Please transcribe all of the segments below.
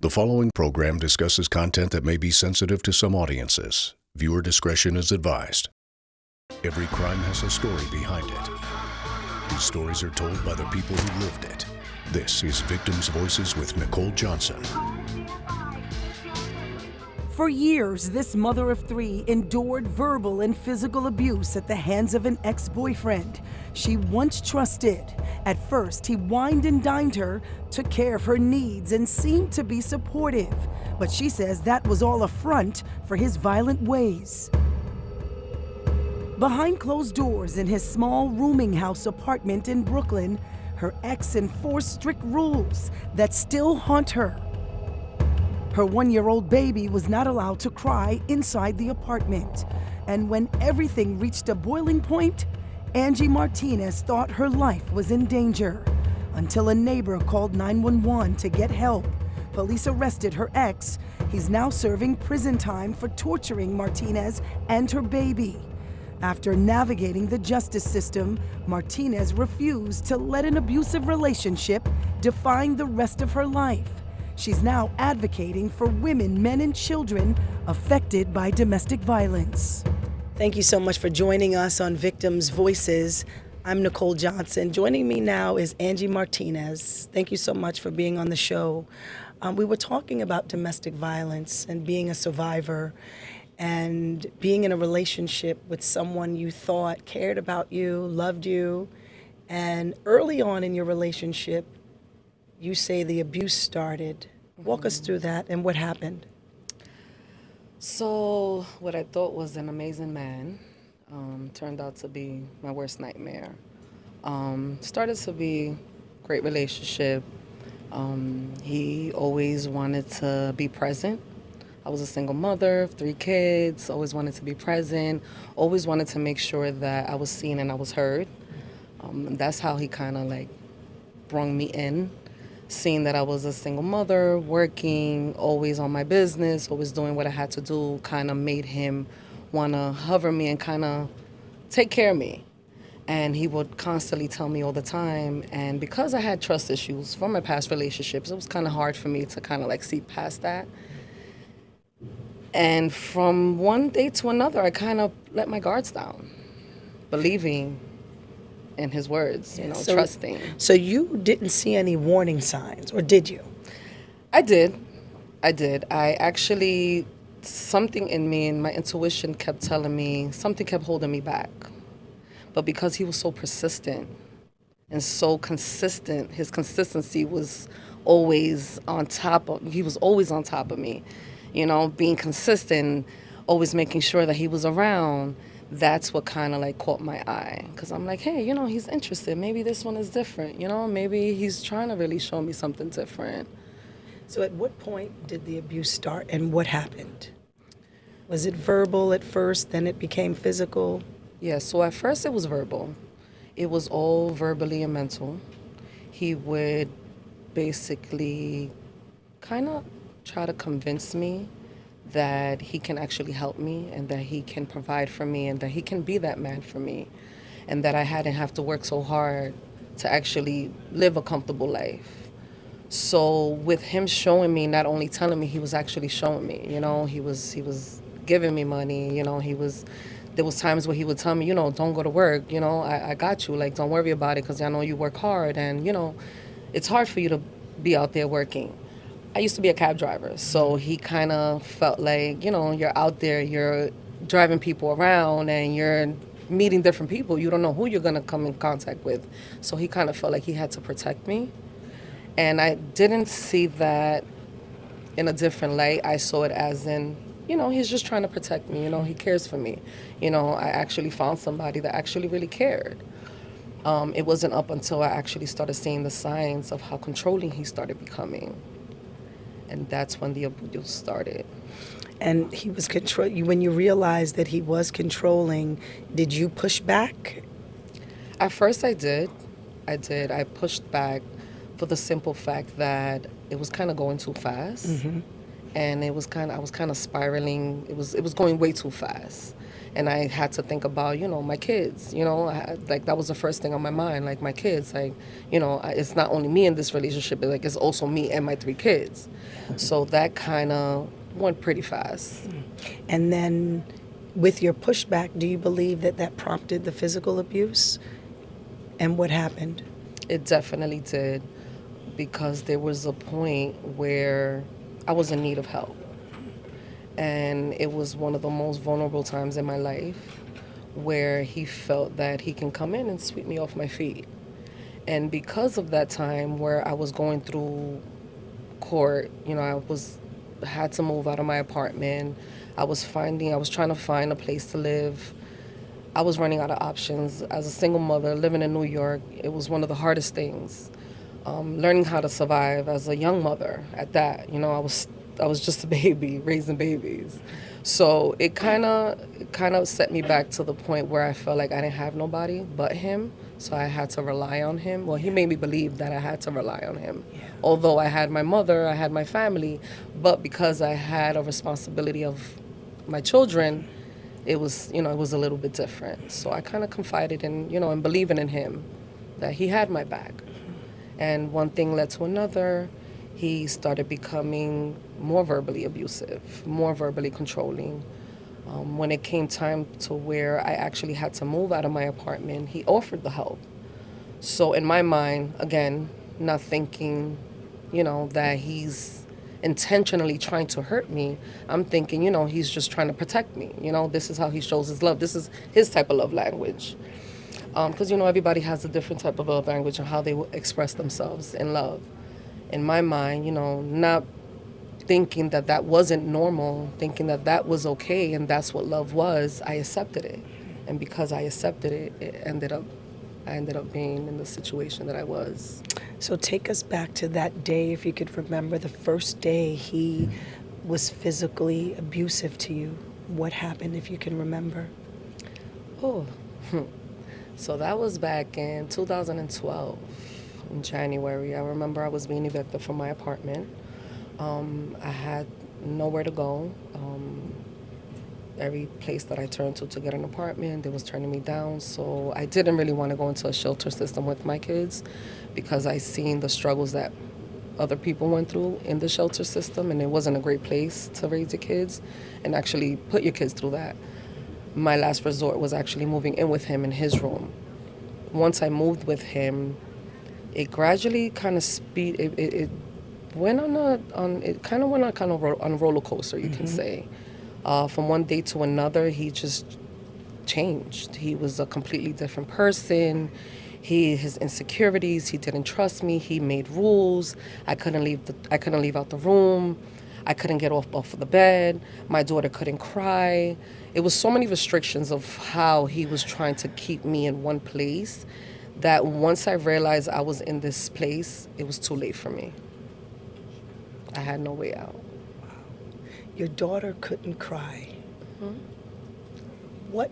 The following program discusses content that may be sensitive to some audiences. Viewer discretion is advised. Every crime has a story behind it. These stories are told by the people who lived it. This is Victims' Voices with Nicole Johnson. For years, this mother of three endured verbal and physical abuse at the hands of an ex-boyfriend she once trusted. At first, he wined and dined her, took care of her needs, and seemed to be supportive. But she says that was all a front for his violent ways. Behind closed doors in his small rooming house apartment in Brooklyn, her ex enforced strict rules that still haunt her. Her one-year-old baby was not allowed to cry inside the apartment. And when everything reached a boiling point, Angie Martinez thought her life was in danger. Until a neighbor called 911 to get help. Police arrested her ex. He's now serving prison time for torturing Martinez and her baby. After navigating the justice system, Martinez refused to let an abusive relationship define the rest of her life. She's now advocating for women, men, and children affected by domestic violence. Thank you so much for joining us on Victims' Voices. I'm Nicole Johnson. Joining me now is Angie Martinez. Thank you so much for being on the show. We were talking about domestic violence and being a survivor and being in a relationship with someone you thought cared about you, loved you. And early on in your relationship, you say the abuse started. Walk us through that and what happened. So what I thought was an amazing man turned out to be my worst nightmare. Started to be a great relationship. He always wanted to be present. I was a single mother of 3 kids, always wanted to be present, always wanted to make sure that I was seen and I was heard. That's how he kind of like brung me in. Seeing that I was a single mother, working, always on my business, always doing what I had to do, kind of made him want to hover me and kind of take care of me. And he would constantly tell me all the time. And because I had trust issues from my past relationships, it was kind of hard for me to kind of like see past that. And from one day to another, I kind of let my guards down, believing in his words, trusting. So you didn't see any warning signs, or did you? I did. I actually, something in me and my intuition kept telling me, something kept holding me back. But because he was so persistent and so consistent, his consistency was always on top of, he was always on top of me. Being consistent, always making sure that he was around. That's what kind of like caught my eye, because I'm like, hey, he's interested. Maybe this one is different. Maybe he's trying to really show me something different. So at what point did the abuse start and what happened? Was it verbal at first, then it became physical? Yeah, so at first it was verbal. It was all verbally and mental. He would basically kind of try to convince me that he can actually help me and that he can provide for me and that he can be that man for me and that I hadn't have to work so hard to actually live a comfortable life. So with him showing me, not only telling me, he was actually showing me, he was giving me money, there was times where he would tell me, don't go to work, I got you, like, don't worry about it because I know you work hard and, it's hard for you to be out there working. I used to be a cab driver, so he kind of felt like, you're out there, you're driving people around and you're meeting different people. You don't know who you're going to come in contact with. So he kind of felt like he had to protect me. And I didn't see that in a different light. I saw it as in, he's just trying to protect me. He cares for me. I actually found somebody that actually really cared. It wasn't up until I actually started seeing the signs of how controlling he started becoming. And that's when the abuse started. And he was when you realized that he was controlling, did you push back? At first I did. I pushed back for the simple fact that it was kind of going too fast. Mm-hmm. and I was kind of spiraling. It was going way too fast, and I had to think about my kids. Like that was the first thing on my mind, like my kids. Like it's not only me in this relationship, but like it's also me and my 3 kids. So that kind of went pretty fast. And then, with your pushback, do you believe that that prompted the physical abuse? And what happened? It definitely did, because there was a point where I was in need of help. And it was one of the most vulnerable times in my life where he felt that he can come in and sweep me off my feet. And because of that time where I was going through court, had to move out of my apartment. I was trying to find a place to live. I was running out of options. As a single mother living in New York, it was one of the hardest things. Learning how to survive as a young mother at that. I was just a baby raising babies. So it kind of set me back to the point where I felt like I didn't have nobody but him. So I had to rely on him. Well, he made me believe that I had to rely on him. Yeah. Although I had my mother, I had my family, but because I had a responsibility of my children, it was a little bit different. So I kind of confided in believing in him, that he had my back. And one thing led to another. He started becoming more verbally abusive, more verbally controlling. When it came time to where I actually had to move out of my apartment, he offered the help. So in my mind, again, not thinking, that he's intentionally trying to hurt me, I'm thinking, he's just trying to protect me. This is how he shows his love. This is his type of love language. Because, everybody has a different type of love language and how they will express themselves in love. In my mind, not thinking that that wasn't normal, thinking that that was okay and that's what love was, I accepted it. And because I accepted it, I ended up being in the situation that I was. So take us back to that day, if you could remember the first day he was physically abusive to you. What happened, if you can remember? Oh, so that was back in 2012, in January. I remember I was being evicted from my apartment. I had nowhere to go. Every place that I turned to get an apartment, they was turning me down. So I didn't really want to go into a shelter system with my kids, because I seen the struggles that other people went through in the shelter system, and it wasn't a great place to raise your kids and actually put your kids through that. My last resort was actually moving in with him in his room. Once I moved with him, it gradually kind of it went on a roller coaster, you can say. From one day to another, he just changed. He was a completely different person. His insecurities, he didn't trust me. He made rules. I couldn't leave out the room. I couldn't get off of the bed. My daughter couldn't cry. It was so many restrictions of how he was trying to keep me in one place, that once I realized I was in this place, it was too late for me. I had no way out. Your daughter couldn't cry. Mm-hmm. What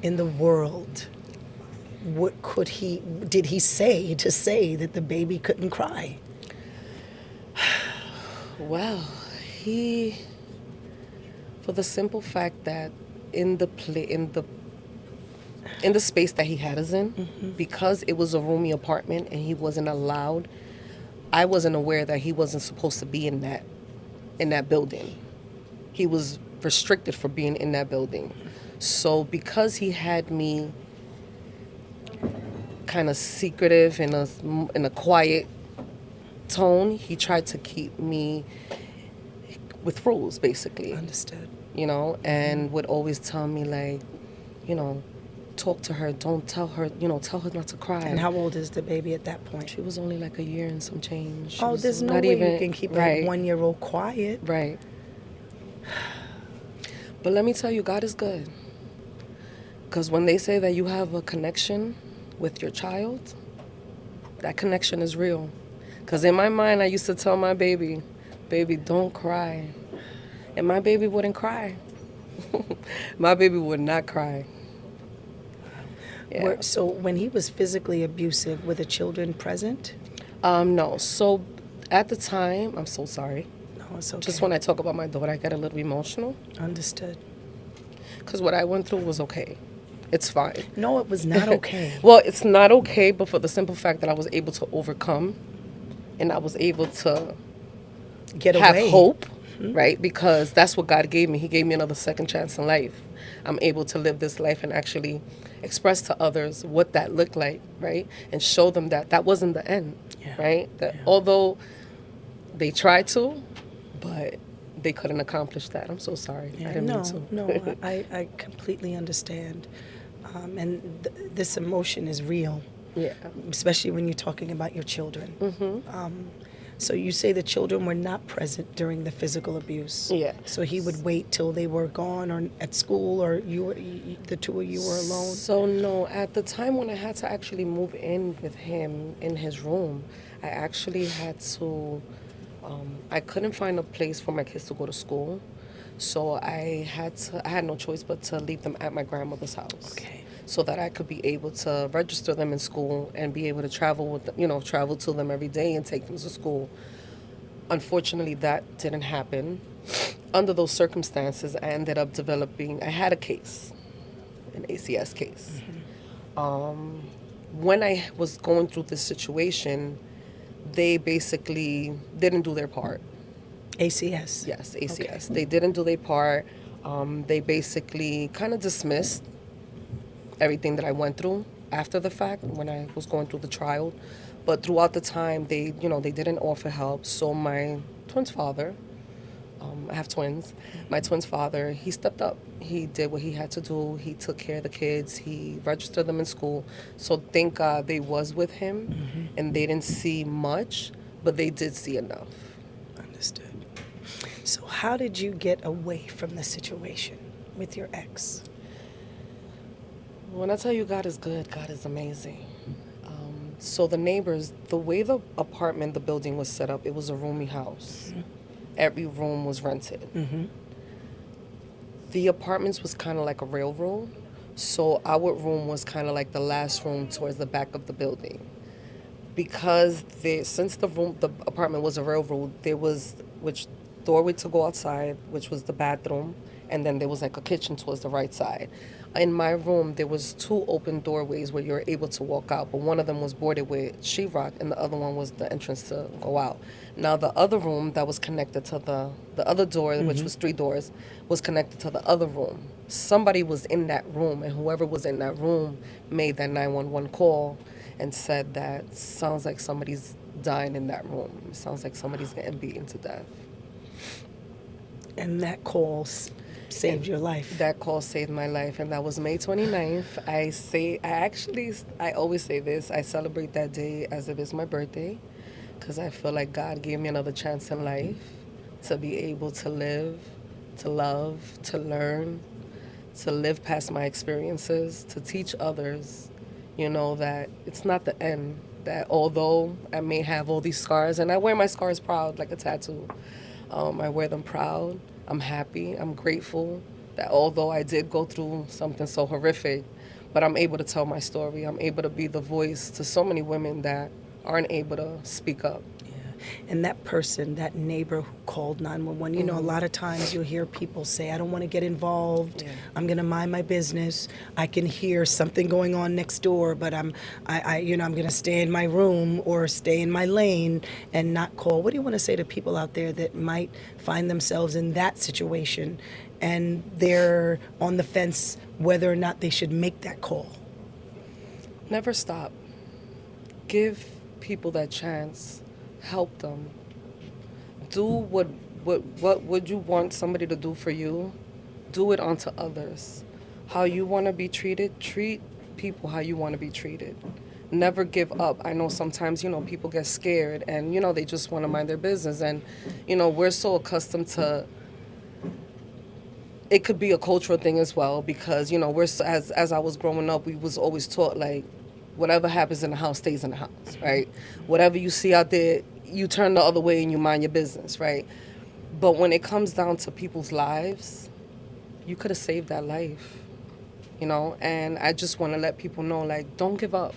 in the world did he say to say that the baby couldn't cry? Well, for the simple fact that in the space that he had us in, because it was a roomy apartment and he wasn't allowed, I wasn't aware that he wasn't supposed to be in that building. He was restricted for being in that building. So because he had me kind of secretive in a quiet tone, he tried to keep me with rules, basically. Understood. And would always tell me, like, talk to her, don't tell her, tell her not to cry. And how old is the baby at that point? She was only like a year and some change. There's no way you can keep a 1-year-old quiet. Right. But let me tell you, God is good. Because when they say that you have a connection with your child, that connection is real. Because in my mind, I used to tell my baby, don't cry. And my baby wouldn't cry. My baby would not cry. Yeah. So when he was physically abusive, were the children present? No. So at the time, I'm so sorry. No, No, it's okay. Just when I talk about my daughter, I get a little emotional. Understood. Because what I went through was okay. It's fine. No, it was not okay. Well, it's not okay, but for the simple fact that I was able to overcome and I was able to Get have away. hope, right? Because that's what God gave me. He gave me another second chance in life. I'm able to live this life and actually express to others what that looked like, right? And show them that that wasn't the end, Yeah. right? That although they tried to, but they couldn't accomplish that. I'm so sorry. I didn't mean to. No, I completely understand. And this emotion is real, Yeah. especially when you're talking about your children. So you say the children were not present during the physical abuse. Yeah. So he would wait till they were gone or at school, or the two of you were alone? So no, at the time when I had to actually move in with him in his room, I actually had to, I couldn't find a place for my kids to go to school. So I had no choice but to leave them at my grandmother's house. Okay. So that I could be able to register them in school and be able to travel with them, travel to them every day and take them to school. Unfortunately, that didn't happen. Under those circumstances, I ended up I had a case, an ACS case. When I was going through this situation, they basically didn't do their part. ACS? Yes, ACS. Okay. They didn't do their part. They basically kind of dismissed everything that I went through after the fact when I was going through the trial. But throughout the time, they didn't offer help. So my twin's father, I have twins. My twin's father, he stepped up. He did what he had to do. He took care of the kids. He registered them in school. So thank God they was with him, and they didn't see much, but they did see enough. Understood. So how did you get away from the situation with your ex? When I tell you God is good, God is amazing. So the neighbors, the way the building was set up, it was a roomy house. Every room was rented. The apartments was kind of like a railroad. So our room was kind of like the last room towards the back of the building. Because since the apartment was a railroad, there was which doorway to go outside, which was the bathroom, and then there was like a kitchen towards the right side. In my room, there was two open doorways where you were able to walk out, but one of them was boarded with sheetrock, and the other one was the entrance to go out. Now, the other room that was connected to the other door, which was 3 doors, was connected to the other room. Somebody was in that room, and whoever was in that room made that 911 call and said that sounds like somebody's dying in that room. It sounds like somebody's getting beaten to death. And that call saved your life. That call saved my life, and that was May 29th. I always say this, I celebrate that day as if it's my birthday, because I feel like God gave me another chance in life to be able to live, to love, to learn, to live past my experiences, to teach others, that it's not the end, that although I may have all these scars, and I wear my scars proud like a tattoo, I wear them proud. I'm happy. I'm grateful that although I did go through something so horrific, but I'm able to tell my story. I'm able to be the voice to so many women that aren't able to speak up. And that person, that neighbor who called 911, a lot of times you'll hear people say, I don't want to get involved. Yeah. I'm going to mind my business. I can hear something going on next door, but I'm going to stay in my room or stay in my lane and not call. What do you want to say to people out there that might find themselves in that situation and they're on the fence whether or not they should make that call? Never stop. Give people that chance. Help them. Do what would you want somebody to do for you? Do it onto others. How you want to be treated, treat people how you want to be treated. Never give up. I know sometimes, people get scared and, they just want to mind their business. And, we're so accustomed to, it could be a cultural thing as well because, as I was growing up, we was always taught like, whatever happens in the house stays in the house, right? Whatever you see out there, you turn the other way and you mind your business, right? But when it comes down to people's lives, you could have saved that life, And I just want to let people know, like, don't give up,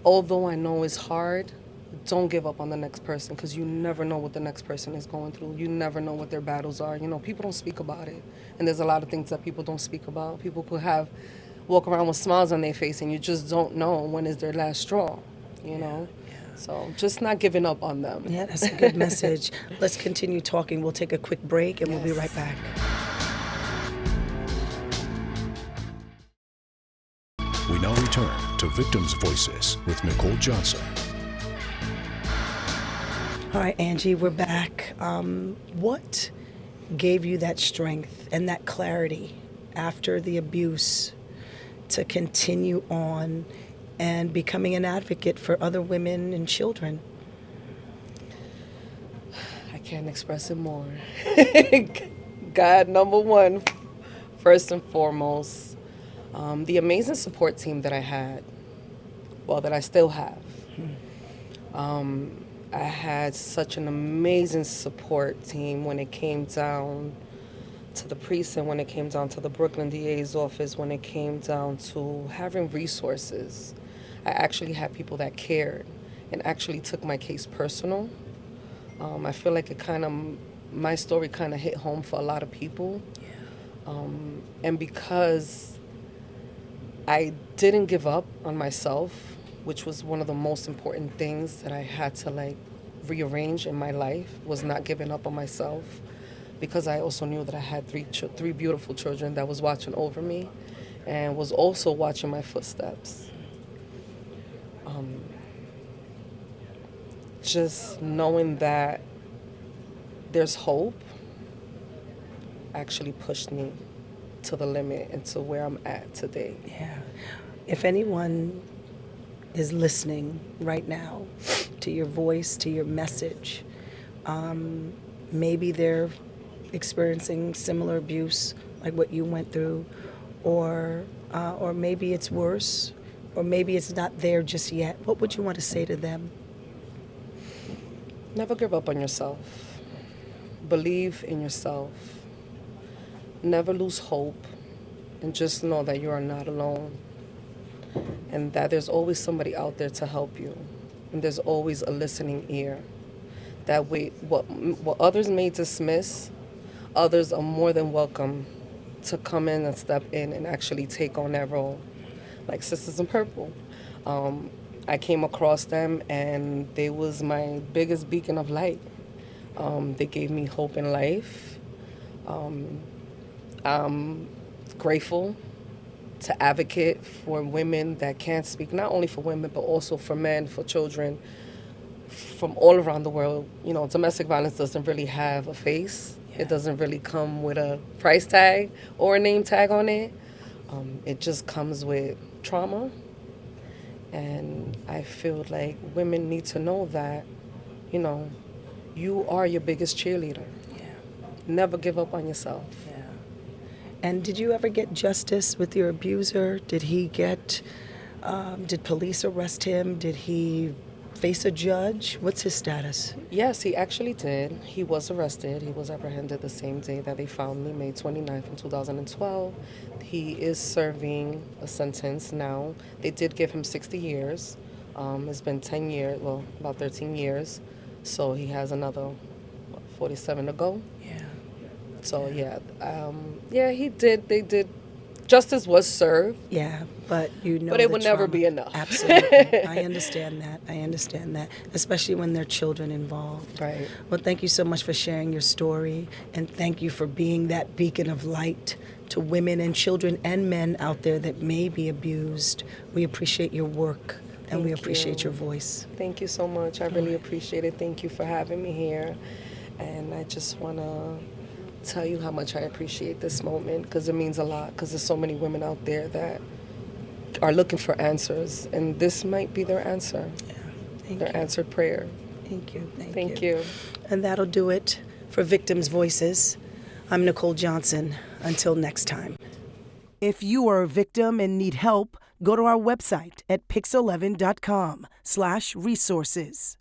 Although I know it's hard, don't give up on the next person, because you never know what the next person is going through. You never know what their battles are. You know, people don't speak about it. And there's a lot of things that people don't speak about. People could walk around with smiles on their face, and you just don't know when is their last straw, you know? So just not giving up on them. Yeah, that's a good message. Let's continue talking. We'll take a quick break and we'll be right back. We now return to Victims' Voices with Nicole Johnson. All right, Angie, we're back. What gave you that strength and that clarity after the abuse to continue on and becoming an advocate for other women and children? I can't express it more. God, number one, first and foremost. The amazing support team that I had, well, that I still have. I had such an amazing support team when it came down to the precinct, when it came down to the Brooklyn DA's office, when it came down to having resources. I actually had people that cared and actually took my case personal. I feel like my story kind of hit home for a lot of people. And because I didn't give up on myself, which was one of the most important things that I had to rearrange in my life, was not giving up on myself, because I also knew that I had three beautiful children that was watching over me and was also watching my footsteps. Just knowing that there's hope actually pushed me to the limit and to where I'm at today. Yeah. If anyone is listening right now to your voice, to your message, maybe they're experiencing similar abuse like what you went through, or maybe it's worse, or maybe it's not there just yet. What would you want to say to them? Never give up on yourself. Believe in yourself. Never lose hope, and just know that you are not alone, and that there's always somebody out there to help you, and there's always a listening ear. That way, what others may dismiss, others are more than welcome to come in and step in and actually take on that role. Like Sisters in Purple. I came across them, and they was my biggest beacon of light. They gave me hope in life. I'm grateful to advocate for women that can't speak, not only for women, but also for men, for children from all around the world. You know, domestic violence doesn't really have a face. Yeah. It doesn't really come with a price tag or a name tag on it. It just comes with trauma. And I feel like women need to know that, you know, you are your biggest cheerleader. Yeah. Never give up on yourself. Yeah. And did you ever get justice with your abuser? Did he get, did police arrest him? Did he face a judge? What's his status? Yes, he actually did. He was arrested. He was apprehended the same day that they found me, May 29th in 2012. He is serving a sentence now. They did give him 60 years. It's been 10 years, well, about 13 years. So he has another 47 to go. Yeah. So, yeah, he did. They did. Justice was served. Yeah, but you know. But it would never be enough. Absolutely. I understand that. Especially when there are children involved. Right. Well, thank you so much for sharing your story. And thank you for being that beacon of light to women and children and men out there that may be abused. We appreciate your work. And we appreciate your voice. Thank you so much. I really appreciate it. Thank you for having me here. And I just want to tell you how much I appreciate this moment, because it means a lot, because there's so many women out there that are looking for answers, and this might be their answer. Yeah. Their answered prayer. Thank you. Thank you. And that'll do it for Victims' Voices. I'm Nicole Johnson. Until next time. If you are a victim and need help, go to our website at pix11.com/resources.